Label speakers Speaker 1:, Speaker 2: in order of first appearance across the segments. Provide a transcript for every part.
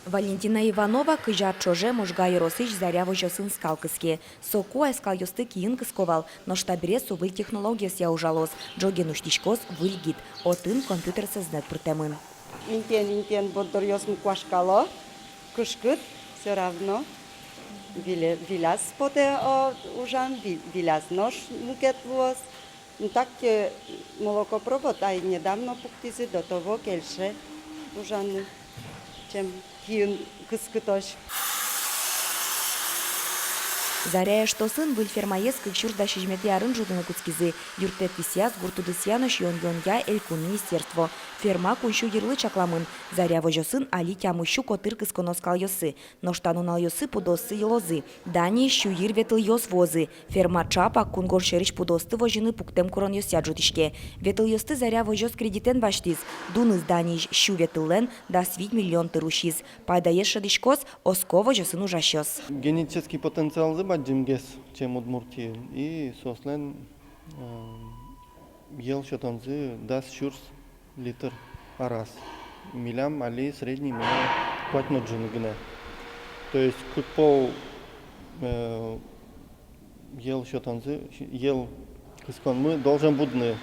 Speaker 1: Валентина Иванова кыжар чоже можга еросыч заряво жосын скалкыске. Соко айскал ёсты киин кысковал, но штабире сувыл технологияс я ужалос. Джоген уштишкос выльгит, отын компьютер создать прутемын.
Speaker 2: Интен боддор ёсм квашкало, кышкыт, все равно. Виляс поте ужан, виляс нож мукет луос. Так молокопровод, а недавно пуктизи до того кельше ужан, чем киин кыскытош.
Speaker 1: Заряя что сын выль фермаес кыкшур да шижмети арын жудыны куцкизы. Юртет висяс гуртуды сияныш йон-йонья элькун министерство. Ферма куншу ярлы чакламын. Заря вожо сын али тямущу котыр кысконоскал йосы. Но штанунал йосы пудосы елозы. Дани щу ирветл йос возы. Ферма чапа кунгор шерич пудосты вожины пуктем курон йося жутишке. Ветл йосты заря вожос кредитен баштиз. Дуныз даниш щу ветлен да свить миллион тырушиз. Пайда ешадишкос оско вожо сын ужащос.
Speaker 3: Генетический потенциал Джимгес, чем Удмуртии, и сослен ел шатанзы даст шурс литр арас. Милям али средний милям хватно джингне. То есть как пол ел шатанзы ел кыскон мы должен будны.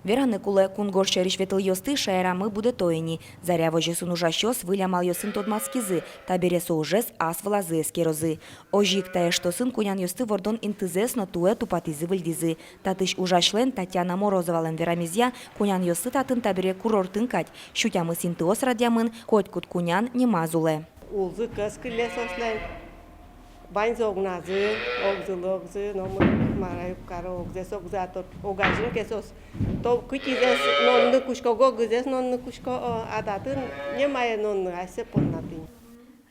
Speaker 1: Вераны куле кунгор шериш ветл йосты шайрамы буде тоени. Заря вожи сын ужащос вылямал йосын тодмаскизы, табересо ужес ас влазы эскерозы. Ожик тае что сын кунян йосты вордон интызес но туэ тупатизы выльдизы. Татыш ужашлен Татьяна Морозовален верамизя кунян йосы татын табере курортын кать. Щутямы синтыос радиамын, коть кут кунян немазуле.
Speaker 2: Улзы кыскыле сослен. Баньзог назы, огзы, но мы мараю каро огзес огзатор, огажин кесос. То кутизес, но не кушко гогзес, но не кушко адатын, не мае но асе поннатын.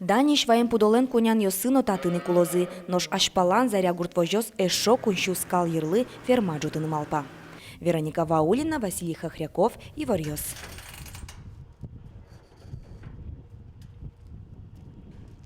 Speaker 1: Даниш ваем пудолен кунян йосыно татыны кулозы, нож ашпалан заря гуртвожос эшо кунщу скал ярлы ферма джутын малпа. Вероника Ваулина, Василий Хохряков, Ивар Йос.